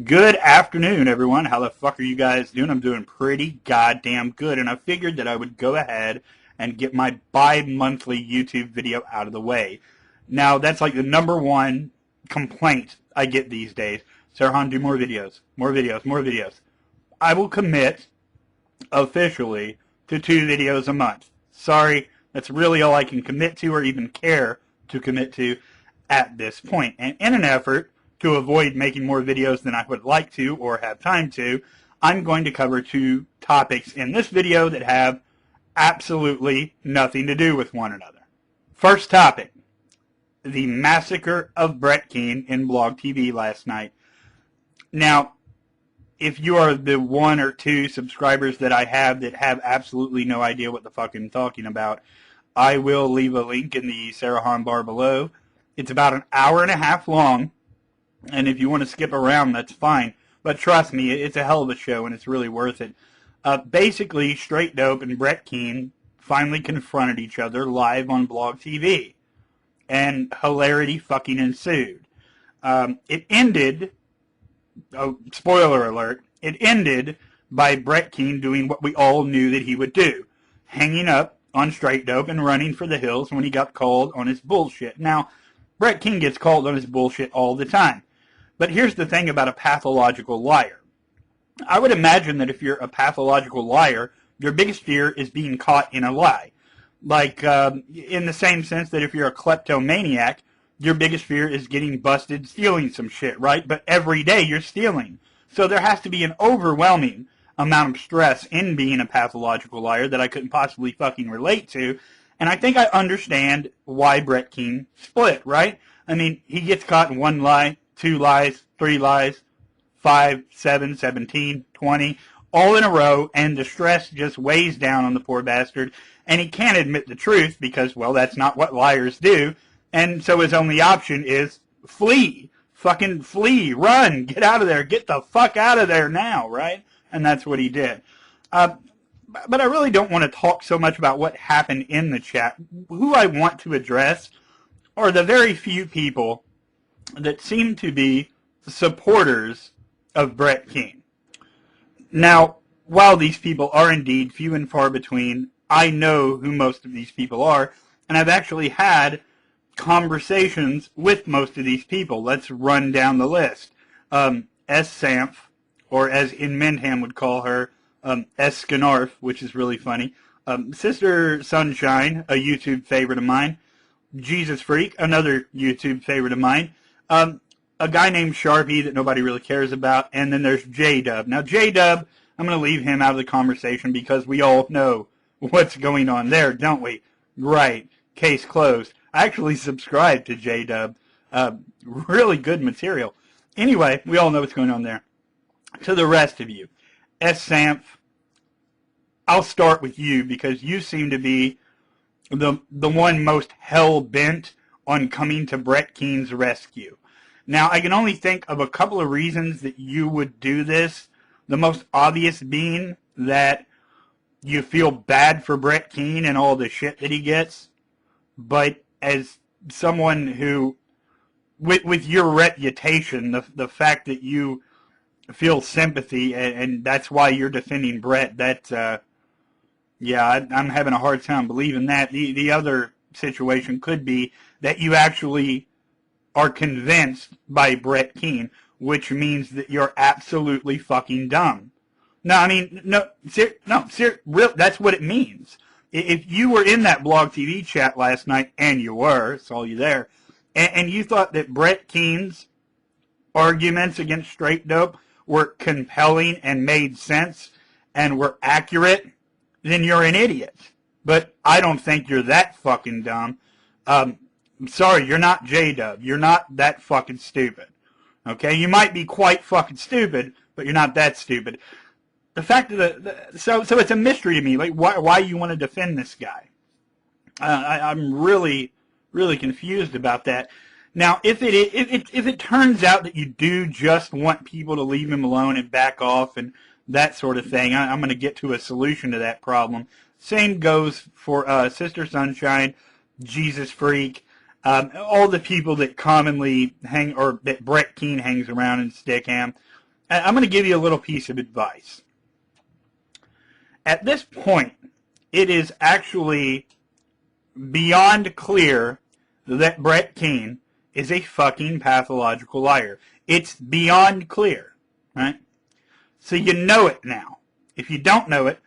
Good afternoon, everyone. How the fuck are you guys doing? I'm doing pretty goddamn good, and I figured that I would go ahead and get my bi-monthly YouTube video out of the way. Now, that's like the number one complaint I get these days. Sarahon, do more videos, more videos, more videos. I will commit officially to 2 videos a month. Sorry, that's really all I can commit to or even care to commit to at this point. And in an effort to avoid making more videos than I would like to or have time to, I'm going to cover 2 topics in this video that have absolutely nothing to do with one another. First topic, the massacre of Brett Keane in Blog TV last night. Now, if you are the 1 or 2 subscribers that I have that have absolutely no idea what the fuck I'm talking about, I will leave a link in the Sarahon bar below. It's about an hour and a half long, and if you want to skip around, that's fine. But trust me, it's a hell of a show, and it's really worth it. Basically, Straight Dope and Brett Keane finally confronted each other live on Blog TV, and hilarity fucking ensued. It ended, oh, spoiler alert, it ended by Brett Keane doing what we all knew that he would do, hanging up on Straight Dope and running for the hills when he got called on his bullshit. Now, Brett Keane gets called on his bullshit all the time. But here's the thing about a pathological liar. I would imagine that if you're a pathological liar, your biggest fear is being caught in a lie. Like, in the same sense that if you're a kleptomaniac, your biggest fear is getting busted stealing some shit, right? But every day you're stealing. So there has to be an overwhelming amount of stress in being a pathological liar that I couldn't possibly fucking relate to. And I think I understand why Brett Keane split, right? I mean, he gets caught in 1 lie, 2 lies, 3 lies, 5, 7, 17, 20, all in a row, and the stress just weighs down on the poor bastard, and he can't admit the truth because, well, that's not what liars do, and so his only option is flee. Fucking flee, run, get out of there, get the fuck out of there now, right? And that's what he did. But I really don't want to talk so much about what happened in the chat. Who I want to address are the very few people that seem to be supporters of Brett Keane. Now, while these people are indeed few and far between, I know who most of these people are, and I've actually had conversations with most of these people. Let's run down the list. S. Samph, or as in Mendham would call her, S. Skinarf, which is really funny. Sister Sunshine, a YouTube favorite of mine. Jesus Freak, another YouTube favorite of mine. A guy named Sharpie that nobody really cares about, and then there's J-Dub. Now, J-Dub, I'm going to leave him out of the conversation because we all know what's going on there, don't we? Right. Case closed. I actually subscribed to J-Dub. Really good material. Anyway, we all know what's going on there. To the rest of you, S. Samph, I'll start with you because you seem to be the one most hell-bent on coming to Brett Keane's rescue. Now, I can only think of a couple of reasons that you would do this. The most obvious being that you feel bad for Brett Keane and all the shit that he gets. But as someone who, with your reputation, the fact that you feel sympathy and that's why you're defending Brett, that, yeah, I'm having a hard time believing that. The other situation could be that you actually are convinced by Brett Keane, which means that you're absolutely fucking dumb. No, I mean, that's what it means. If you were in that Blog TV chat last night, and you were, saw you there, and you thought that Brett Keane's arguments against Straight Dope were compelling and made sense and were accurate, then you're an idiot. But I don't think you're that fucking dumb. I'm sorry, you're not J-Dub. You're not that fucking stupid. Okay? You might be quite fucking stupid, but you're not that stupid. The fact that so it's a mystery to me, like why you want to defend this guy. I'm really confused about that. Now, if it turns out that you do just want people to leave him alone and back off and that sort of thing, I'm going to get to a solution to that problem. Same goes for Sister Sunshine, Jesus Freak, all the people that commonly hang, or that Brett Keane hangs around in Stickham. I'm going to give you a little piece of advice. At this point, it is actually beyond clear that Brett Keane is a fucking pathological liar. It's beyond clear, right? So you know it now. If you don't know it,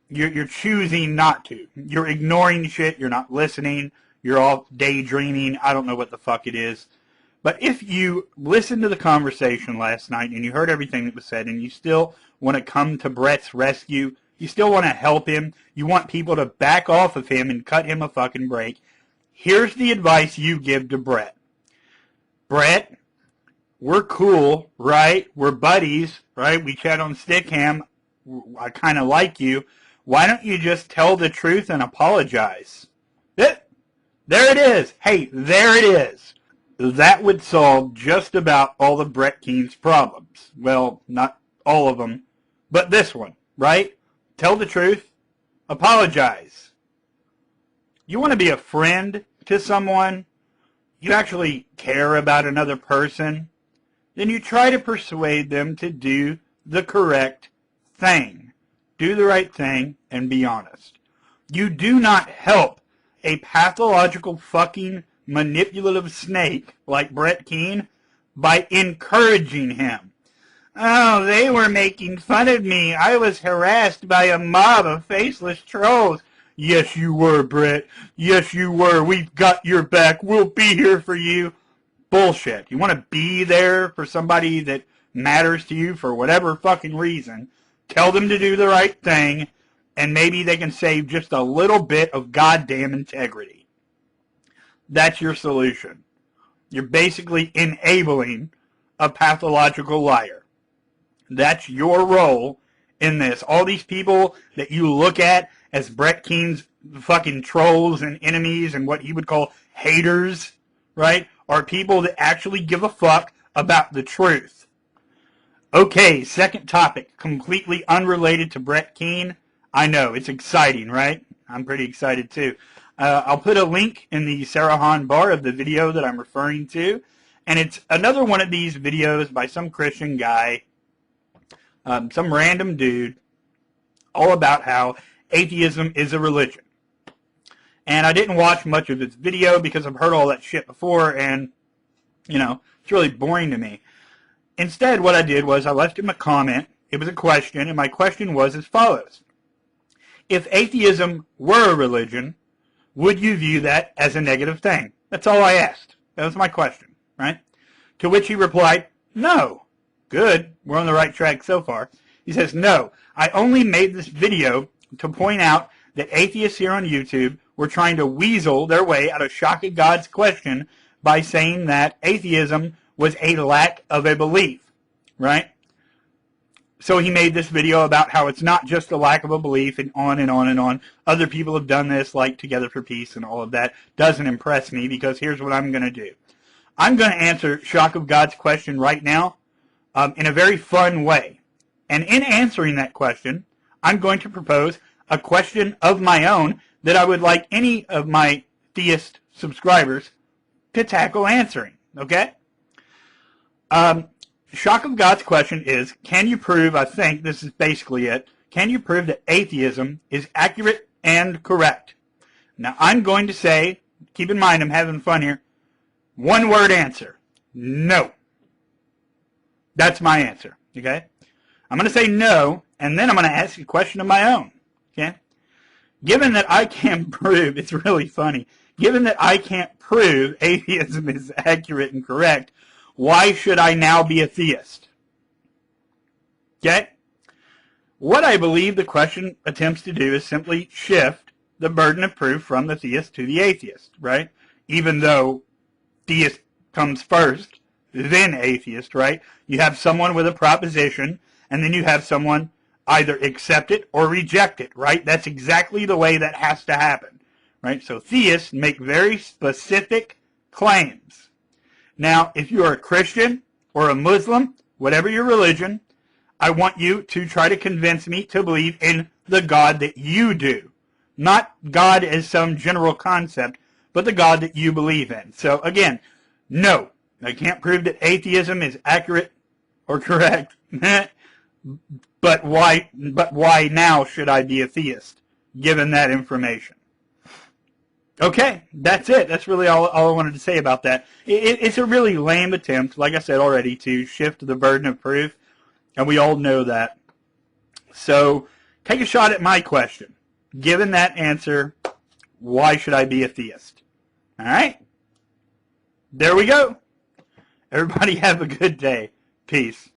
you're choosing not to. You're ignoring shit. You're not listening. You're all daydreaming. I don't know what the fuck it is. But if you listened to the conversation last night and you heard everything that was said and you still want to come to Brett's rescue, you still want to help him, you want people to back off of him and cut him a fucking break, here's the advice you give to Brett. Brett, we're cool, right? We're buddies, right? We chat on Stickam. I kind of like you. Why don't you just tell the truth and apologize? There it is. Hey, there it is. That would solve just about all of Brett Keane's problems. Well, not all of them, but this one, right? Tell the truth. Apologize. You want to be a friend to someone? You actually care about another person? Then you try to persuade them to do the correct thing. Do the right thing and be honest. You do not help a pathological fucking manipulative snake like Brett Keane by encouraging him. Oh, they were making fun of me. I was harassed by a mob of faceless trolls. Yes, you were, Brett. Yes, you were. We've got your back. We'll be here for you. Bullshit. You want to be there for somebody that matters to you for whatever fucking reason. Tell them to do the right thing, and maybe they can save just a little bit of goddamn integrity. That's your solution. You're basically enabling a pathological liar. That's your role in this. All these people that you look at as Brett Keane's fucking trolls and enemies and what he would call haters, right, are people that actually give a fuck about the truth. Okay, second topic, completely unrelated to Brett Keane. I know, it's exciting, right? I'm pretty excited too. I'll put a link in the Sarahon bar of the video that I'm referring to, and it's another one of these videos by some Christian guy, some random dude, all about how atheism is a religion. And I didn't watch much of this video because I've heard all that shit before, and, you know, it's really boring to me. Instead, what I did was I left him a comment. It was a question, and my question was as follows. If atheism were a religion, would you view that as a negative thing? That's all I asked. That was my question, right? To which he replied, no. Good. We're on the right track so far. He says, no, I only made this video to point out that atheists here on YouTube were trying to weasel their way out of Shock of God's question by saying that atheism was a lack of a belief, right? So he made this video about how it's not just a lack of a belief, and on and on and on. Other people have done this, like Together for Peace and all of that. Doesn't impress me, because here's what I'm going to do. I'm going to answer Shock of God's question right now in a very fun way. And in answering that question, I'm going to propose a question of my own that I would like any of my theist subscribers to tackle answering, okay? Shock of God's question is, can you prove, I think this is basically it, can you prove that atheism is accurate and correct? Now, I'm going to say, keep in mind I'm having fun here, one-word answer, no. That's my answer, okay? I'm going to say no, and then I'm going to ask a question of my own, okay? Given that I can't prove, it's really funny, given that I can't prove atheism is accurate and correct, why should I now be a theist? Okay? What I believe the question attempts to do is simply shift the burden of proof from the theist to the atheist, right? Even though theist comes first, then atheist, right? You have someone with a proposition, and then you have someone either accept it or reject it, right? That's exactly the way that has to happen, right? So theists make very specific claims. Now, if you are a Christian or a Muslim, whatever your religion, I want you to try to convince me to believe in the God that you do. Not God as some general concept, but the God that you believe in. So, again, no, I can't prove that atheism is accurate or correct. But why now should I be a theist, given that information? Okay, that's it. That's really all I wanted to say about that. It's a really lame attempt, like I said already, to shift the burden of proof, and we all know that. So take a shot at my question. Given that answer, why should I be a theist? All right? There we go. Everybody have a good day. Peace.